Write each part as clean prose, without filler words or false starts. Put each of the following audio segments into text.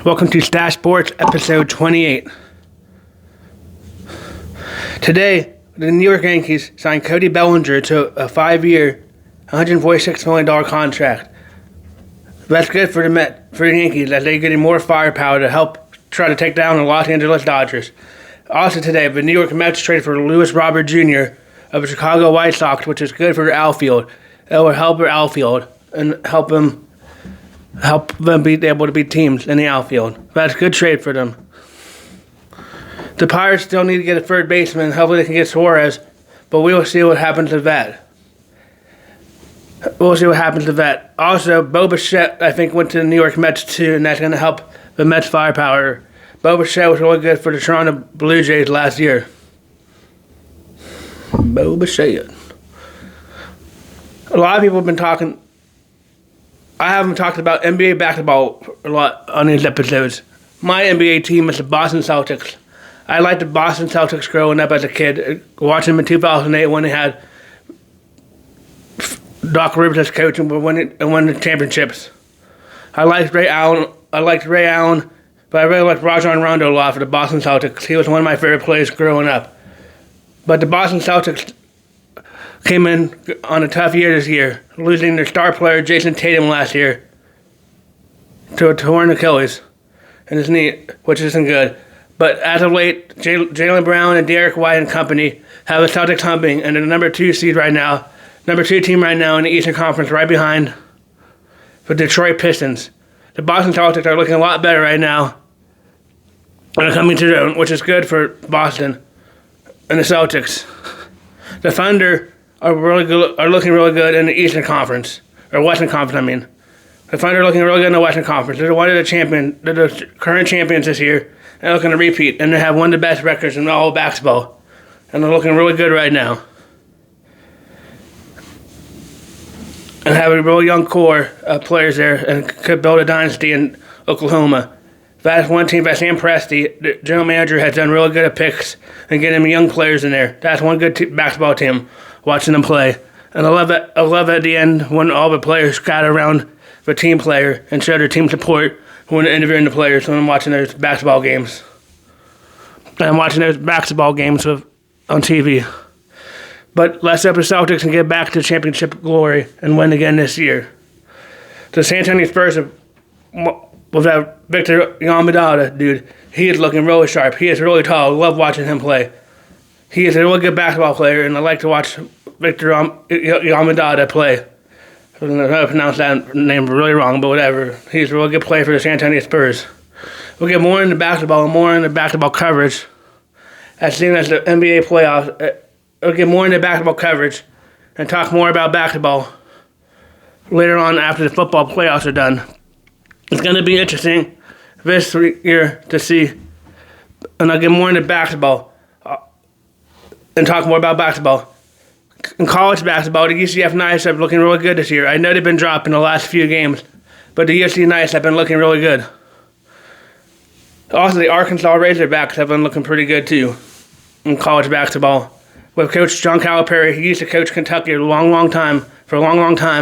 Welcome to STACHE Sports, episode 28. Today, the New York Yankees signed Cody Bellinger to a 5-year, $146 million contract. That's good for the Yankees as they're getting more firepower to help try to take down the Los Angeles Dodgers. Also today, the New York Mets traded for Luis Robert Jr. of the Chicago White Sox, which is good for their outfield. It will help their outfield and help them be able to beat teams in the outfield. That's a good trade for them. The Pirates still need to get a third baseman. Hopefully they can get Suarez, but we will see what happens to that. Also, Bo Bichette, I think, went to the New York Mets too, and that's going to help the Mets' firepower. Bo Bichette was really good for the Toronto Blue Jays last year. Bo Bichette. A lot of people have been talking. I haven't talked about NBA basketball a lot on these episodes. My NBA team is the Boston Celtics. I liked the Boston Celtics growing up as a kid, watching them in 2008 when they had Doc Rivers as coach and won the championships. I liked Ray Allen, but I really liked Rajon Rondo a lot for the Boston Celtics. He was one of my favorite players growing up. But the Boston Celtics came in on a tough year this year, losing their star player Jason Tatum last year to a torn Achilles in his knee, which isn't good. But as of late, Jaylen Brown and Derek White and company have the Celtics humping, and they're the number 2 team right now in the Eastern Conference, right behind the Detroit Pistons. The Boston Celtics are looking a lot better right now, and are coming to their own, which is good for Boston and the Celtics. The Thunder are looking really good in the Eastern Conference, or Western Conference, I mean. The Thunder are looking really good in the Western Conference. They're the current champions this year, and they're looking to repeat, and they have one of the best records in all of basketball, and they're looking really good right now. And have a real young core of players there, and could build a dynasty in Oklahoma. That's one team that Sam Presti, the general manager, has done really good at picks and getting young players in there. That's one good basketball team, watching them play. And I love at the end when all the players gather around the team player and show their team support when they're interviewing the players when I'm watching those basketball games. And I'm watching those basketball games on TV. But let's hope the Celtics can get back to championship glory and win again this year. The San Antonio Spurs with that Victor Wembanyama dude, he is looking really sharp. He is really tall. I love watching him play. He is a really good basketball player, and I like to watch Victor Wembanyama play. I don't know if I pronounced that name really wrong, but whatever. He's a really good player for the San Antonio Spurs. We'll get more into basketball and more into basketball coverage as soon as the NBA playoffs. We'll get more into basketball coverage and talk more about basketball later on after the football playoffs are done. It's going to be interesting this year to see, and I'll get more into basketball and talk more about basketball. In college basketball, the UCF Knights have been looking really good this year. I know they've been dropping the last few games, but the UCF Knights have been looking really good. Also, the Arkansas Razorbacks have been looking pretty good too in college basketball. With Coach John Calipari, he used to coach Kentucky for a long time,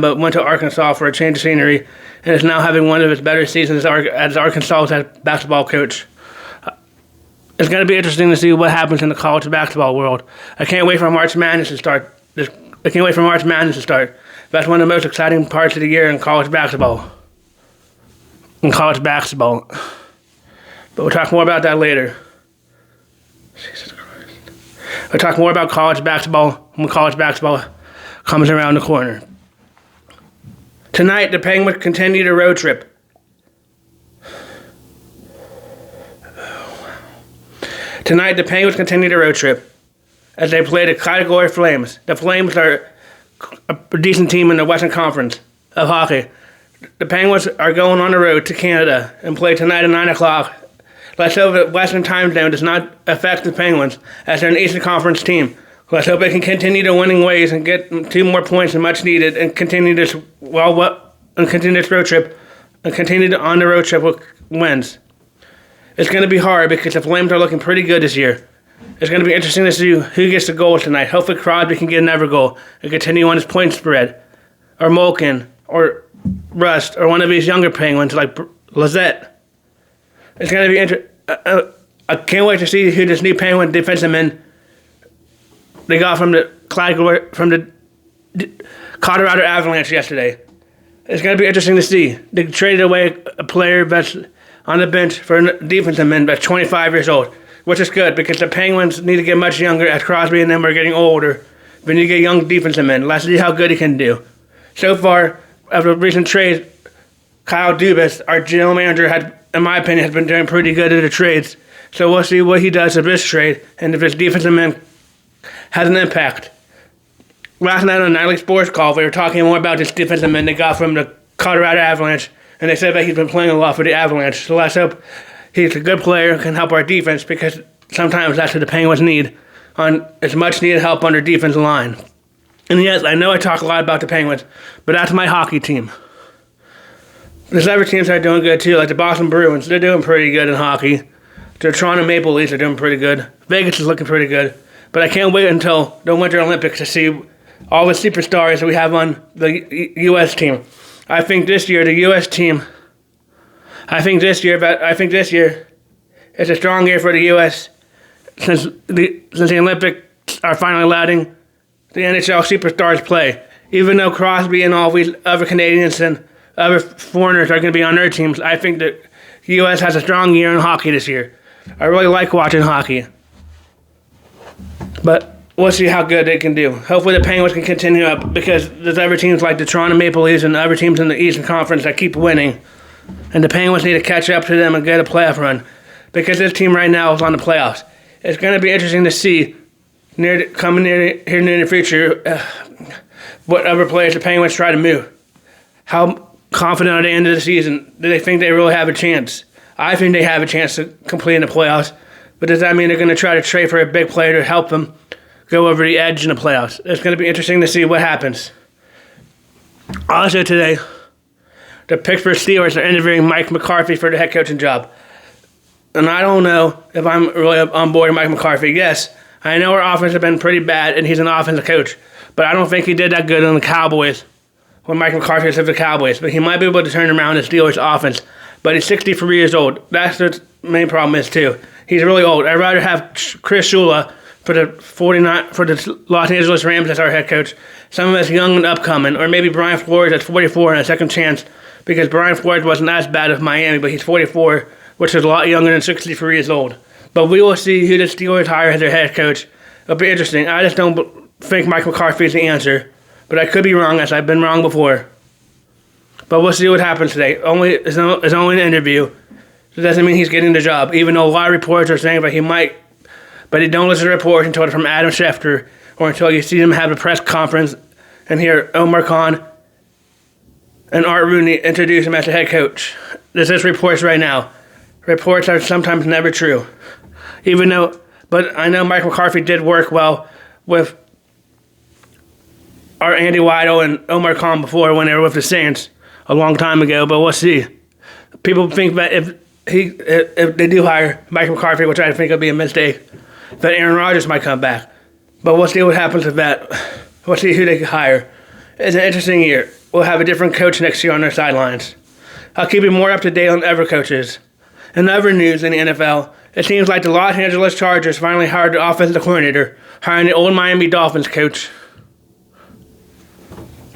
but went to Arkansas for a change of scenery, and is now having one of his better seasons as Arkansas's basketball coach. It's going to be interesting to see what happens in the college basketball world. I can't wait for March Madness to start. That's one of the most exciting parts of the year in college basketball. But we'll talk more about that later. Jesus Christ. We'll talk more about college basketball when college basketball comes around the corner. Tonight, the Penguins continue the road trip. As they play the Calgary Flames. The Flames are a decent team in the Western Conference of hockey. The Penguins are going on the road to Canada and play tonight at 9 o'clock. Let's hope that Western time zone does not affect the Penguins as they're an Eastern Conference team. Let's hope they can continue their winning ways and get 2 more points than much needed and continue this road trip and continue on the road trip with wins. It's going to be hard because the Flames are looking pretty good this year. It's going to be interesting to see who gets the goal tonight. Hopefully Crosby can get another goal and continue on his point spread. Or Malkin, or Rust, or one of these younger Penguins like Lizette. It's going to be interesting. I can't wait to see who this new Penguin defenseman they got from the Colorado Avalanche yesterday. It's going to be interesting to see. They traded away a player that's on the bench for a defenseman that's 25 years old, which is good because the Penguins need to get much younger as Crosby and them are getting older. We need to get young defensemen. Let's see how good he can do. So far, after recent trades, Kyle Dubas, our general manager, in my opinion, has been doing pretty good at the trades. So we'll see what he does with this trade and if this defenseman has an impact. Last night on the Nightly Sports Call, we were talking more about this defenseman they got from the Colorado Avalanche, and they said that he's been playing a lot for the Avalanche. So let's hope he's a good player and can help our defense because sometimes that's what the Penguins need. It's much needed help on their defensive line. And yes, I know I talk a lot about the Penguins, but that's my hockey team. There's other teams that are doing good too, like the Boston Bruins. They're doing pretty good in hockey. The Toronto Maple Leafs are doing pretty good. Vegas is looking pretty good. But I can't wait until the Winter Olympics to see all the superstars that we have on the U.S. team. I think this year the U.S. team. I think this year is a strong year for the U.S. since the Olympics are finally allowing the NHL superstars play. Even though Crosby and all these other Canadians and other foreigners are going to be on their teams, I think that the U.S. has a strong year in hockey this year. I really like watching hockey. But we'll see how good they can do. Hopefully the Penguins can continue up because there's other teams like the Toronto Maple Leafs and other teams in the Eastern Conference that keep winning. And the Penguins need to catch up to them and get a playoff run because this team right now is on the playoffs. It's going to be interesting to see near the future what other players the Penguins try to move. How confident at the end of the season do they think they really have a chance? I think they have a chance to complete in the playoffs. But does that mean they're going to try to trade for a big player to help them go over the edge in the playoffs? It's going to be interesting to see what happens. Also today, the Pittsburgh Steelers are interviewing Mike McCarthy for the head coaching job. And I don't know if I'm really on board with Mike McCarthy. Yes, I know our offense has been pretty bad, and he's an offensive coach. But I don't think he did that good on the Cowboys when Mike McCarthy was with the Cowboys. But he might be able to turn around the Steelers' offense. But he's 63 years old. That's the main problem is, too. He's really old. I'd rather have Chris Shula for the Los Angeles Rams as our head coach. Someone that's young and upcoming. Or maybe Brian Flores at 44 and a second chance. Because Brian Flores wasn't as bad with Miami, but he's 44, which is a lot younger than 63 years old. But we will see who the Steelers hire as their head coach. It'll be interesting. I just don't think Mike McCarthy is the answer. But I could be wrong, as I've been wrong before. But we'll see what happens today. It's only an interview. It doesn't mean he's getting the job, even though a lot of reports are saying that he might. But you don't listen to reports until it's from Adam Schefter or until you see them have a press conference and hear Omar Khan and Art Rooney introduce him as the head coach. This is reports right now. Reports are sometimes never true. But I know Mike McCarthy did work well with our Andy Weidel and Omar Khan before when they were with the Saints a long time ago, but we'll see. People think that if they do hire Mike McCarthy, which I think will be a mistake, that Aaron Rodgers might come back. But we'll see what happens with that. We'll see who they hire. It's an interesting year. We'll have a different coach next year on their sidelines. I'll keep you more up to date on other coaches. In other news in the NFL, it seems like the Los Angeles Chargers finally hired the offensive coordinator, hiring the old Miami Dolphins coach,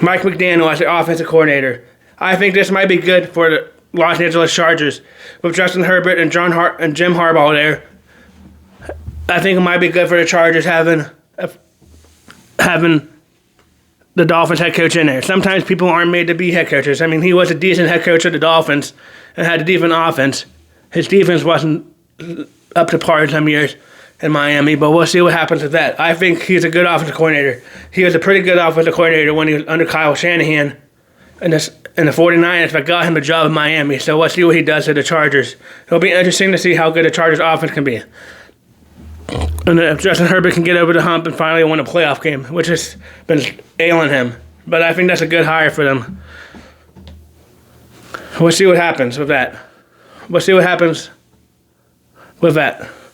Mike McDaniel, as the offensive coordinator. I think this might be good for the Los Angeles Chargers with Justin Herbert and Jim Harbaugh there. I think it might be good for the Chargers having the Dolphins head coach in there. Sometimes people aren't made to be head coaches. I mean, he was a decent head coach of the Dolphins and had a decent offense. His defense wasn't up to par some years in Miami, but we'll see what happens with that. I think he's a good offensive coordinator. He was a pretty good offensive coordinator when he was under Kyle Shanahan in the 49ers that got him a job in Miami. So we'll see what he does to the Chargers. It'll be interesting to see how good the Chargers offense can be. And if Justin Herbert can get over the hump and finally win a playoff game, which has been ailing him. But I think that's a good hire for them. We'll see what happens with that.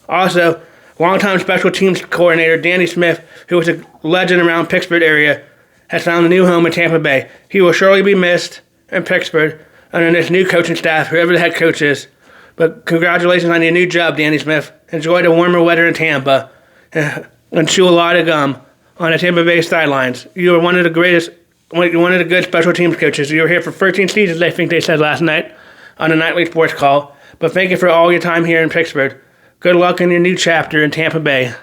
Also, longtime special teams coordinator Danny Smith, who was a legend around Pittsburgh area, has found a new home in Tampa Bay. He will surely be missed in Pittsburgh under this new coaching staff, whoever the head coach is. But congratulations on your new job, Danny Smith. Enjoy the warmer weather in Tampa and chew a lot of gum on the Tampa Bay sidelines. You are one of the good special teams coaches. You were here for 13 seasons, I think they said last night on the nightly sports call. But thank you for all your time here in Pittsburgh. Good luck in your new chapter in Tampa Bay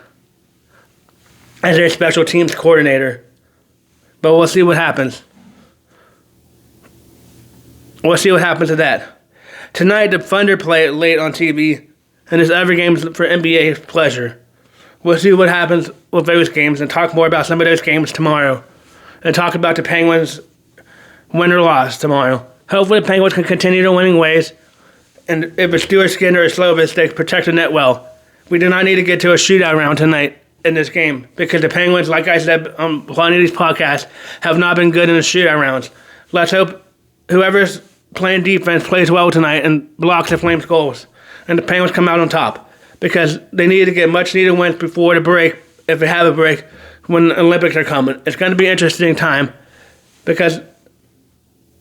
as their special teams coordinator. But we'll see what happens. We'll see what happens to that. Tonight, the Thunder play late on TV, and there's other games for NBA pleasure. We'll see what happens with those games and talk more about some of those games tomorrow. And talk about the Penguins' win or loss tomorrow. Hopefully the Penguins can continue their winning ways. And if it's Stuart Skinner or Slovis, they protect the net well. We do not need to get to a shootout round tonight in this game. Because the Penguins, like I said on plenty of these podcasts, have not been good in the shootout rounds. Let's hope whoever's playing defense plays well tonight and blocks the Flames' goals. And the Penguins come out on top. Because they need to get much needed wins before the break, if they have a break, when the Olympics are coming. It's going to be an interesting time. Because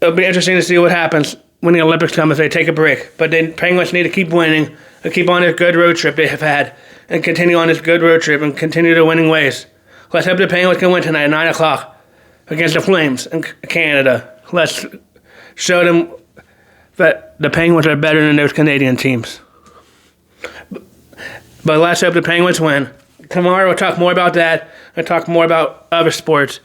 it'll be interesting to see what happens when the Olympics come if they take a break. But the Penguins need to keep winning and keep on this good road trip they have had. And continue on this good road trip and continue their winning ways. Let's hope the Penguins can win tonight at 9 o'clock against the Flames in Canada. Let's show them that the Penguins are better than those Canadian teams. But let's hope the Penguins win. Tomorrow we'll talk more about that and talk more about other sports.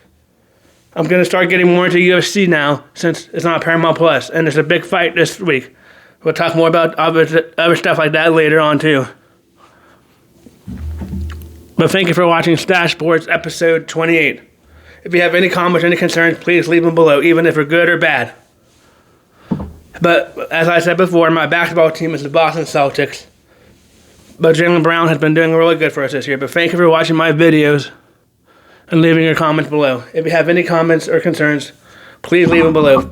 I'm going to start getting more into UFC now since it's on Paramount Plus, and there's a big fight this week. We'll talk more about other stuff like that later on too. But thank you for watching Stache Sports episode 28. If you have any comments or any concerns, please leave them below, even if they're good or bad. But as I said before, my basketball team is the Boston Celtics. But Jaylen Brown has been doing really good for us this year. But thank you for watching my videos and leaving your comments below. If you have any comments or concerns, please leave them below.